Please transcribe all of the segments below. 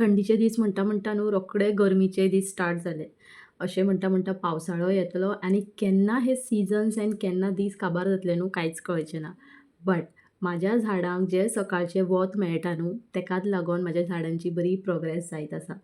थंडीचे दीस म्हणटा म्हणटा न्हू रोखडे गरमीचे दीस स्टार्ट जाले. अशें म्हणटा म्हणटा पावसाळो येतलो आनी केन्ना हे सिझन्स एंड केन्ना दीस काबार जातले न्हू कांयच कळचें ना. बट म्हाज्या झाडांक जे सकाळचें वत मेळटा न्हू तेकाच लागून म्हाज्या झाडांची बरी प्रोग्रेस जायत आसा.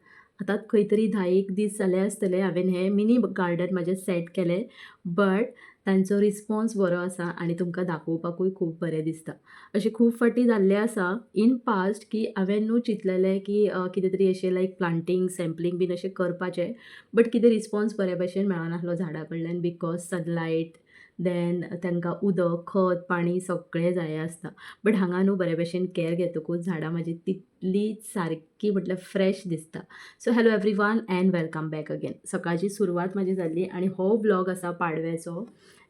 आतां खंय तरी 10-1 दीस जाले आसतले हांवें हें मिनी गार्डन म्हाजें सेट केलें. बट तांचो रिस्पॉन्स बरो आसा आनी तुमकां दाखोवपाकूय खूब बरें दिसता. अशें खूब फावटी जाल्लें आसा इन पास्ट की हांवें न्हू चिंतलेलें की कितें तरी अशें लायक प्लांटींग, सॅम्पलींग बीन अशें करपाचें. बट कितें रिस्पॉन्स बऱ्या भशेन मेळनासलो झाडा कडल्यान बिकॉज सनलायट, देन तांकां उदक, खत, पाणी सगळें जाय आसता. बट हांगा न्हू बऱ्या भशेन कॅर घेतकूच झाडां म्हाजी तितलीच सारकी म्हटल्यार फ्रेश दिसता. So hello everyone end welcome back again. सकाळची सुरवात म्हाजी जाल्ली आनी हो व्लॉग आसा पाडव्याचो.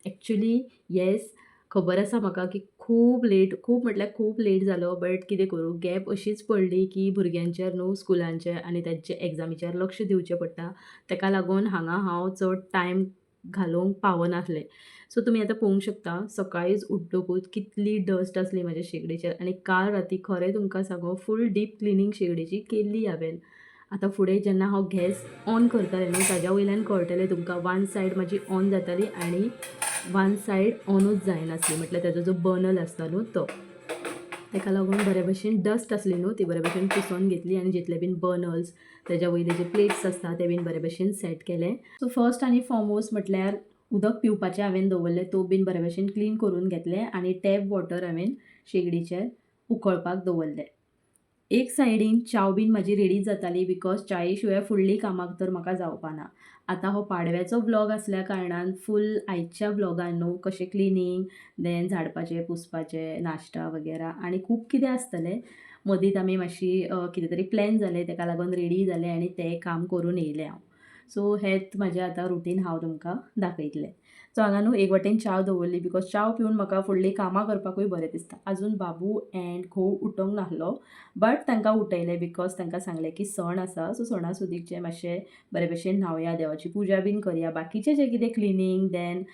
एक्चुली येस, खबर आसा म्हाका की खूब लेट, खूब म्हटल्यार खूब लेट जालो. बट कितें करूं, गॅप अशीच पडली की भुरग्यांचेर न्हू स्कुलांचे आनी तेंचे एग्जामीचेर लक्ष दिवचें पडटा. ताका लागून हांगा हांव चड टायम घालूंक पावनासलें. सो तुमी आतां पळोवंक शकता सकाळींच उठ्ठकूच कितली डस्ट आसली म्हाज्या शेगडीचेर आनी काल राती खरें तुमकां सांगूं फूल डीप क्लिनींग शेगडीची केल्ली हांवें. आतां फुडें जेन्ना हांव गॅस ऑन करतलें न्हू ताज्या वयल्यान कळटलें तुमकां वन सायड म्हाजी ऑन जाताली आनी वन सायड ऑनूच जायनासली म्हटल्यार ताजो जो बर्नर आसता न्हू तो. ताका लागून बऱ्या भशेन डस्ट आसली न्हू ती बऱ्या भशेन पुसून घेतली आनी जितले बीन बर्नर्स, तेज्या वयले जे प्लेट्स आसता ते बीन बऱ्या भशेन सेट केले. सो फर्स्ट आनी फॉरमोस्ट म्हटल्यार उदक पिवपाचें हांवें दवरलें, तो बीन बऱ्या भशेन क्लीन करून घेतलें आनी टॅप वॉटर हांवें शेगडीचेर उकळपाक दवरलें. एक सायडीन च्या बीन म्हाजी रेडी जाताली बिकॉज च्याये शिवाय फुडलीं कामाक तर म्हाका जावपाना. आतां हो पाडव्याचो व्लॉग आसल्या कारणान फूल आयच्या व्लॉगान न्हू कशें क्लिनींग, देन झाडपाचें, पुसपाचें, नाश्ता वगैरा आनी खूब कितें आसतलें. मदींच आमी मातशी कितें तरी प्लॅन जालें ताका लागून रेडी जालें आनी तें काम करून येयलें हांव. सो हेंच म्हाजें आतां रुटीन हांव तुमकां दाखयतलें. सो हांगा न्हू एक वाटेन च्या दवरली बिकॉज च्या पिवन म्हाका फुडलीं कामां करपाकूय बरें दिसता. आजून बाबू एंड घोव उठोंक नाहलो. बट तांकां उठयलें बिकॉज तांकां सांगलें की सण आसा सो सणा सुदीकचें मातशें बरे भशेन न्हावया, देवाची पुजा बीन करया. बाकीचें जें कितें क्लिनींग देन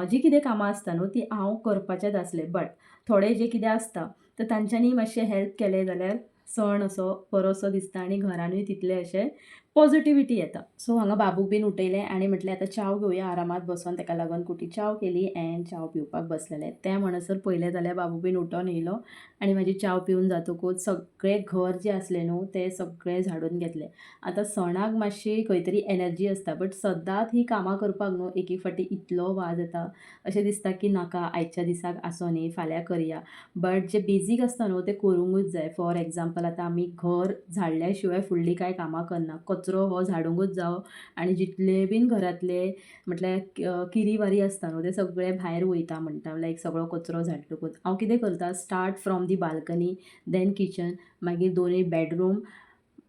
जीं कितें कामां आसता न्हू तीं हांव करपाचेंच आसलें. बट थोडें जें कितें आसता तर तांच्यांनी मातशें हेल्प केलें जाल्यार सण असो बरोसो दिसता आनी घरानूय तितलें अशें पॉझिटिविटी येता. सो हांगा बाबूक बीन उठयलें आनी म्हटलें आतां च्या घेवया आरामात बसून. ताका लागून कुटी च्या केली एंड च्या पिवपाक बसलेलें. तें म्हणसर पयलें जाल्यार बाबू बीन उठोन येयलो आनी म्हाजी च्या पिवन जातकूच सगळें घर जें आसलें न्हू तें सगळें झाडून घेतलें. आतां सणाक मातशी खंय तरी एनर्जी आसता बट सदांच ही कामां करपाक न्हू एक एक फावटी इतलो वाज येता. अशें दिसता की नाका आयच्या दिसाक आसो न्ही फाल्यां करया. बट जें बेजीक आसता न्हू तें करूंकूच जाय. फॉर एग्जांपल आतां आमी घर झाडल्या शिवाय फुडलीं कांय कामां करना. कचरो हो झाडूंकूच जावो आनी जितले बीन घरांतले म्हटल्यार किरी वारी आसता न्हू ते सगळें भायर वयता म्हणटा लायक सगळो कचरो झाडटकूच. हांव कितें करता start from the balcony, then kitchen, मागीर दोनूय बेडरूम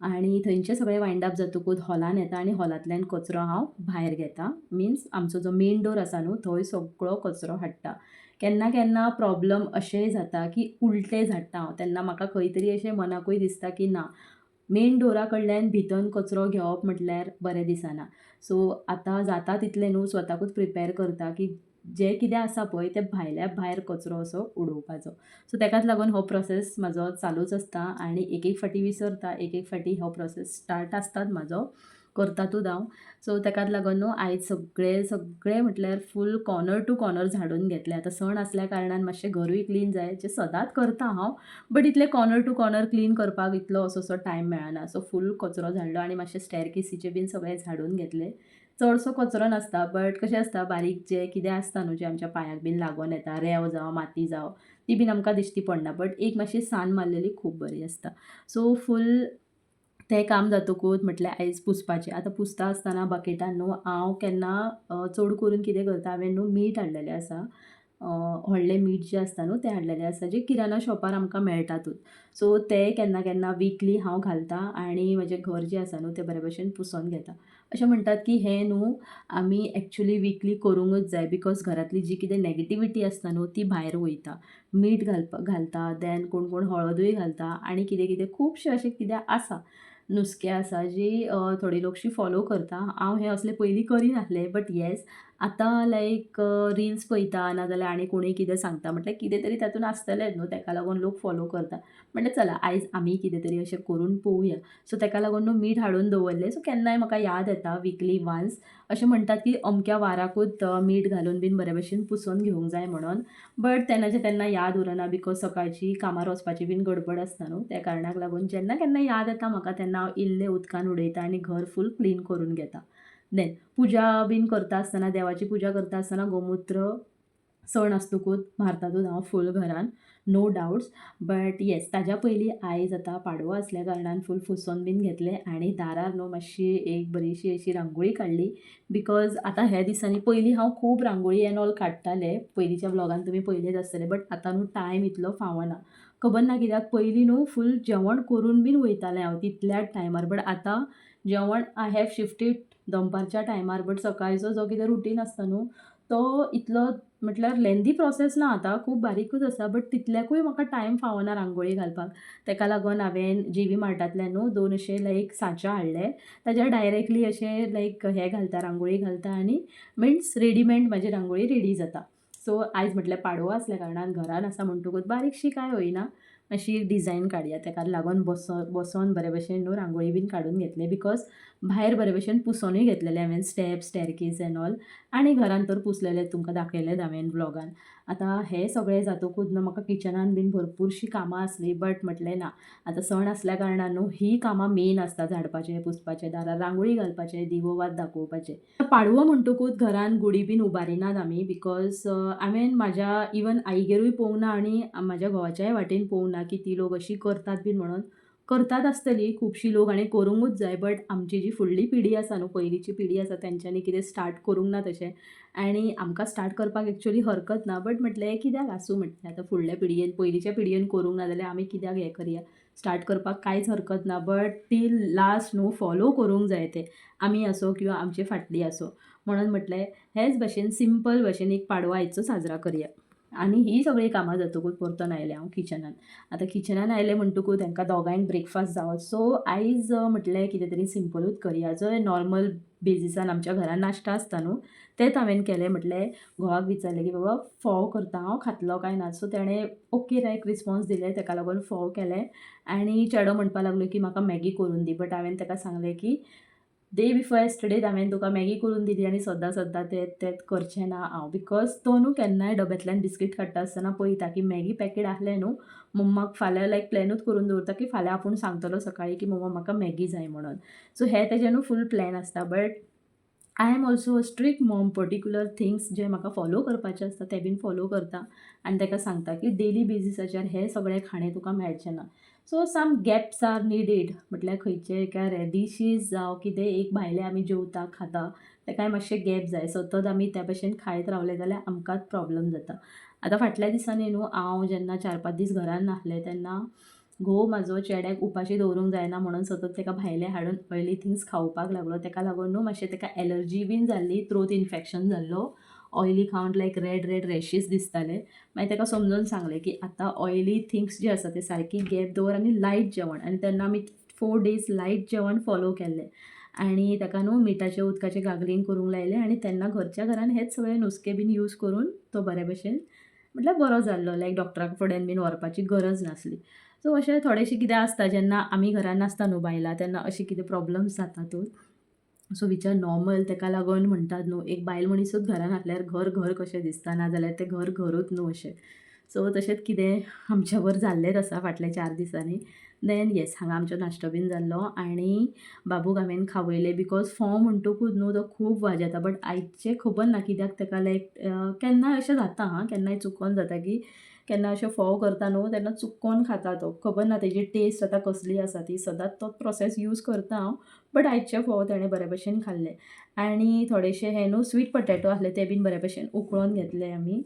आनी थंयंचें सगळें वायंड अप जातकूच हॉलान येता आनी हॉलांतल्यान कचरो हांव भायर घेता. मिन्स आमचो जो मेन डोर आसा न्हू थंय सगळो कचरो हाडटा. केन्ना केन्ना प्रॉब्लम अशेंय जाता की उलटें झाडटा हांव. तेन्ना म्हाका खंय तरी अशें मनाकूय दिसता की ना, मेन डोरा कडल्यान भितन कचरो घेवप म्हटल्यार बरें दिसना. सो आतां जाता तितलें न्हू स्वताकूच प्रिपेर करता की जें कितें आसा पळय तें भायल्या भायर कचरो असो उडोवपाचो. सो ताकाच लागून हो प्रोसेस म्हाजो चालूच आसता आनी एक एक फावटी विसरता, एक एक फावटी हो प्रोसेस स्टार्ट आसताच म्हाजो, करतातूच हांव. सो ताकाच लागून न्हू आयज सगळें म्हटल्यार फूल कॉर्नर टू कॉर्नर झाडून घेतलें. आतां सण आसल्या कारणान मातशें घरूय क्लीन जाय, जें सदांच करता हांव. बट इतलें कॉर्नर टू कॉर्नर क्लीन करपाक इतलो असो टायम मेळना. सो फूल कचरो झाडलो आनी मातशें स्टेअरकेसीचें बीन सगळें झाडून घेतलें. चडसो कचरो नासता बट कशें आसता बारीक जें कितें आसता न्हू जें आमच्या पांयाक बीन लागून येता, रेंव जावं माती जावं ती बीन आमकां दिश्टी पडना. बट एक मातशी सान्न मारलेली खूब बरी आसता. सो फूल तें काम जातकूच म्हटल्यार आयज पुसपाचें. आतां पुसता आसतना बकेटान न्हू हांव केन्ना चड करून कितें करता हांवें न्हू मीठ हाडलेलें आसा. व्हडलें मीठ जें आसता न्हू तें हाडलेलें आसा जें किराणा शॉपार आमकां मेळटातूच. सो तें केन्ना केन्ना वीकली हांव घालतां आनी म्हजें घर जें आसा न्हू तें बरे भशेन पुसून घेता. अशें म्हणटात की हें न्हू आमी एक्चुली वीकली करूंकूच जाय बिकॉज घरांतली जी कितें नॅगेटिविटी आसता न्हू ती भायर वयता. मीठ घालता देन कोण कोण हळदूय घालता आनी कितें कितें खुबशें अशें कितें आसा नुस्कें आसा जी थोडी लोकशी फॉलो करता. हांव हें असलें पयलीं करिनासलें बट येस आतां लायक रिल्स पळयता नाजाल्यार आनी कोणूय कितें सांगता म्हटल्यार कितें तरी तातूंत आसतलेंच न्हू, ताका लागून लोक फॉलो करता. म्हणलें चला आयज आमी कितें तरी अशें करून पळोवया. सो ताका लागून न्हू मीठ हाडून दवरलें. सो केन्नाय म्हाका याद येता वीकली वन्स अशें म्हणटात की अमक्या वाराकूच मीठ घालून बीन बरे भशेन पुसून घेवंक जाय म्हणून. बट तेन्नाचें तेन्ना याद उरना बिकॉज सकाळची कामार वचपाची बीन गडबड आसता न्हू, त्या कारणाक लागून जेन्ना केन्ना याद येता म्हाका तेन्ना हांव इल्लें उदकान उडयता आनी घर फूल क्लीन करून घेता. देन पुजा बीन करता आसतना, देवाची पुजा करता आसतना गोमूत्र सण आसतकूच मारतातूच हांव फूल घरान, नो डावट्स. बट येस ताज्या पयलीं आयज आतां पाडवो आसल्या कारणान फूल पुसून बीन घेतलें आनी दारार न्हू मातशी एक बरीशी अशी रांगोळी काडली. बिकॉज आतां ह्या दिसांनी पयलीं हांव खूब रांगोळी एंड ऑल काडटालें, पयलींच्या व्लॉगान तुमी पयलेंच आसतलें. बट आतां न्हू टायम इतलो फावना. खबर ना कित्याक पयलीं न्हू फूल जेवण करून बीन वयतालें हांव तितल्याच टायमार. बट आतां जेवण आय हॅव शिफ्टेड दनपारच्या टायमार. बट सकाळचो जो कितें रुटीन आसता न्हू तो इतलो म्हटल्यार लेंदी प्रोसेस ना आतां, खूब बारीकूच आसा. बट तितल्याकूय म्हाका टायम फावना रांगोळी घालपाक. ताका लागून हांवें जी.वी. मार्टांतल्यान न्हू 2 अशे लायक साचा हाडले. ताजेर डायरेक्टली अशें लायक हें घालता, रांगोळी घालता आनी मिन्स रेडीमेड म्हाजी रांगोळी रेडी जाता. सो आयज म्हटल्यार पाडवो आसल्या कारणान घरान आसा म्हणटकूच बारीकशी कांय होईना मातशी डिझायन काडया. ताका लागून बसोन बरे भशेन न्हू रांगोळी बीन काडून घेतले. बिकॉज भायर बरे भशेन पुसोनूय घेतलेलें हांवें स्टेप्स, स्टेरकेस एंड ऑल. आनी घरान तर पुसलेलें तुमकां दाखयलेंच हांवें व्लॉगान. आतां हें सगळें जातकूच न्हू म्हाका किचनान बीन भरपूरशीं कामां आसलीं. बट म्हटलें ना, आतां सण आसल्या कारणान न्हू हीं कामां मेन आसता, झाडपाचें, पुसपाचें, दारार रांगोळी घालपाचें, दिवो वात दाखोवपाचें. पाडवो म्हणटकूच घरान गुडी बीन उबारिनात आमी. बिकॉज हांवें म्हाज्या इवन आईगेरूय पळोवंक ना आनी म्हाज्या घोवाच्याय वाटेन पळोवंक ना की ती लोक अशीं करतात बीन म्हणून. करतात आसतलीं खुबशीं लोक आनी करूंकूच जाय. बट आमची जी फुडली पिढी आसा न्हू, पयलींची पिढी आसा तेंच्यांनी कितें स्टार्ट करूंक ना तशें. आनी आमकां स्टार्ट करपाक एक्चुअली हरकत ना. बट म्हटलें कित्याक आसूं म्हटलें आतां फुडल्या पिडयेन, पयलींच्या पिडयेन करूंक ना जाल्यार आमी कित्याक हें करया. स्टार्ट करपाक कांयच हरकत ना. बट टील लास्ट न्हू फॉलो करूंक जाय तें. आमी आसूं किंवा आमचे फाटलीं आसूं. म्हणून म्हटलें हेच भशेन सिंपल भशेन एक पाडवो आयचो साजरा करया. आनी हीं सगळीं कामां जातकूच परतून आयलें हांव किचनान. आतां किचनान आयलें म्हणटकूच तांकां दोगांयक ब्रेकफास्ट जावो. सो आयज म्हटलें कितें तरी सिंपलूच करया. जो नॉर्मल बेजिसान आमच्या घरान नाश्ता आसता न्हू तेंच हांवें केलें. म्हटलें घोवाक विचारलें की बाबा फोव करता हांव, खातलो काय ना. सो तेणें ओके लायक रिस्पॉन्स दिलें. ताका लागून फोव केलें. आनी चेडो म्हणपाक लागलो की म्हाका मॅगी करून दी. बट हांवें ताका सांगलें की डे बिफोर येस्टरडे हांवें तुका मॅगी करून दिली आनी सद्दां सद्दां तेंच करचें ना हांव. बिकॉज तो न्हू केन्नाय डब्यांतल्यान बिस्कीट काडटा आसतना पळयता की मॅगी पॅकेट आहलें न्हू, मम्माक फाल्यां लायक प्लॅनूच करून दवरता की फाल्यां आपूण सांगतलो सकाळीं की मम्मा म्हाका मॅगी जाय म्हणून. सो हें तेजें न्हू फूल प्लॅन आसता. But I am also a strict Maugham. Particular things जे म्हाका फॉलो करपाचे आसता ते बीन फॉलो करता. आनी ताका सांगता की डेली बेजिसाचेर हें सगळें खाणें तुका मेळचें ना. सो सम गॅप्स आर निडीड. म्हटल्यार खंयचे काय डिशीज जावं कितें एक भायलें आमी जेवता, खाता तेकाय मातशे गॅप जाय. सतत आमी त्या भशेन खायत रावलें जाल्यार आमकांच प्रॉब्लम जाता. आतां फाटल्या दिसांनी न्हू हांव जेन्ना 4-5 दीस घरान नासलें तेन्ना घोव म्हाजो चेड्याक उपाशी दवरूंक जायना म्हणून सतत ताका भायलें हाडून ऑयली थिंग्स खावपाक लागलो. ताका लागून न्हू मातशें ताका एलर्जी बीन जाल्ली, थ्रोट इन्फेक्शन जाल्लो. ऑयली खावन लायक रेड रेड रॅशीस दिसताले. मागीर ताका समजून सांगलें की आतां ऑयली थिंग्स जे आसा ते सारकी गॅप दवर आनी लायट जेवण. आनी तेन्ना आमी 4 डेज लायट जेवण फॉलो केल्लें. आनी ताका न्हू मिठाच्या उदकाचें गागलींग करूंक लायलें. आनी तेन्ना घरच्या घरान हेच सगळे नुस्के बीन यूज करून तो बऱ्या भशेन म्हटल्यार बरो जाल्लो. लायक डॉक्टरा फुड्यान बीन व्हरपाची गरज नासली. सो अशें थोडेशें कितें आसता जेन्ना आमी घरान नासता न्हू बायलां तेन्ना अशें कितें प्रॉब्लम्स जातातूच. So which are normal. ताका लागून म्हणटात न्हू एक बायल मनीसूच घरान आसल्यार घर घर कशें दिसता, नाजाल्यार तें घर घरूच न्हू अशें. सो तशेंच कितें आमच्या बर जाल्लेंच आसा फाटल्या 4 दिसांनी. देन येस हांगा आमचो नाश्तो बीन जाल्लो आनी बाबूक हांवें खावयलें. बिकॉज फोव म्हणटकूच न्हू तो खूब वाज येता. बट आयचें खबर ना कित्याक ताका लायक केन्नाय अशें जाता हां, केन्नाय चुकोन जाता की केन्ना अशें फोव करता न्हू तेन्ना चुकोन खाता तो. खबर ना तेजी टेस्ट आतां कसली आसा ती. सदांच तोच प्रोसेस यूज करता हांव. बट आयचे फोव ताणें बऱ्या भशेन खाल्ले. आनी थोडेशे हे न्हू स्वीट पोटेटो आहले ते बीन बऱ्या भशेन उकळोन घेतले आमी.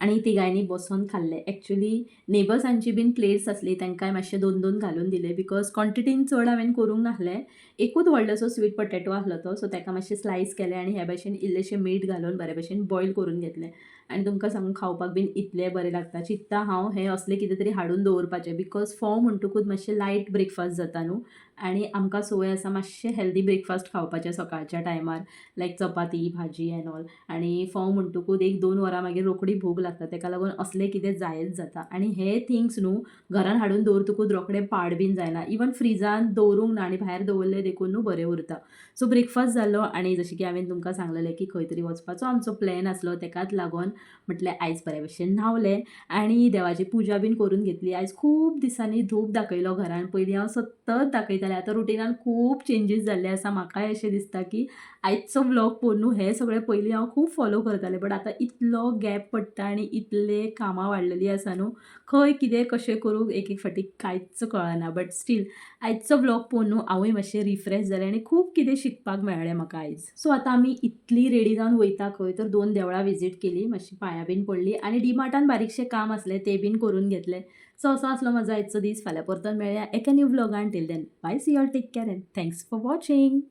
आनी तिगांयनी बसून खाल्लें. एक्चुअली नेबर्सांची बीन प्लेट्स आसली तांकांय मातशे 2-2 घालून दिले. बिकॉज क्वॉन्टिटीन चड हांवें करूंक नासलें. एकूच व्हडलोसो स्वीट पोटेटो आहलो तो. सो ताका मातशे स्लायस केले आनी हे भाशेन इल्लेशें मीठ घालून बरे भशेन बॉयल करून घेतलें. आनी तुमकां सांगूं खावपाक बीन इतलें बरें लागता. चिंत्ता हांव हें असलें कितें तरी हाडून दवरपाचें बिकॉज फोव म्हणटकूच मातशें लायट ब्रेकफास्ट जाता न्हू आनी आमकां संवय आसा मातशें हेल्दी ब्रेकफास्ट खावपाचें सकाळच्या टायमार लायक चपाती, भाजी एंड ऑल आनी फोव म्हणटकूच 1-2 वरां मागीर रोखडी भूक लागता. ताका लागून असलें कितें जायच जाता आनी हे थिंग्स न्हू घरान हाडून दवरतकूच रोखडें पाड बीन जायना. इवन फ्रिजान दवरूंक ना आनी भायर दवरलें देखून न्हू बरें उरता. सो ब्रेकफास्ट जालो आनी जशें की हांवें तुमकां सांगलेलें की खंय तरी वचपाचो आमचो प्लॅन आसलो ताकाच लागून म्हटलें आयज बरे भशेन न्हावलें आनी देवाची पुजा बीन करून घेतली. आयज खूब दिसांनी धूप दाखयलो घरान. पयलीं हांव सतत दाखयतालें. आतां रुटिनान खूब चेंजीस जाल्ले आसा. म्हाकाय अशें दिसता की आयचो व्लॉग पळोवन न्हू हें सगळें पयलीं हांव खूब फॉलो करतालें बट आतां इतलो गॅप पडटा आनी इतले कामां वाडलेलीं आसा न्हू खंय कितें कशें करूं एक एक फावटी कांयच कळना बट स्टील आयचो व्लॉग पळोवन न्हू हांवूय मातशें रिफ्रेश जालें आनी खूब कितें शिकपाक मेळ्ळें म्हाका आयज. सो आतां आमी इतली रेडी जावन वयता खंय तर 2 देवळां विजीट केलीं, मातशीं पांयां बीन पडलीं आनी डीमार्टान बारीकशें काम आसलें तें बीन करून घेतलें. सो असो आसलो म्हाजो आयचो दीस. फाल्यां परतून मेळया एका न्यू व्लॉगान. Till then bye, see you all, take care and thanks for watching.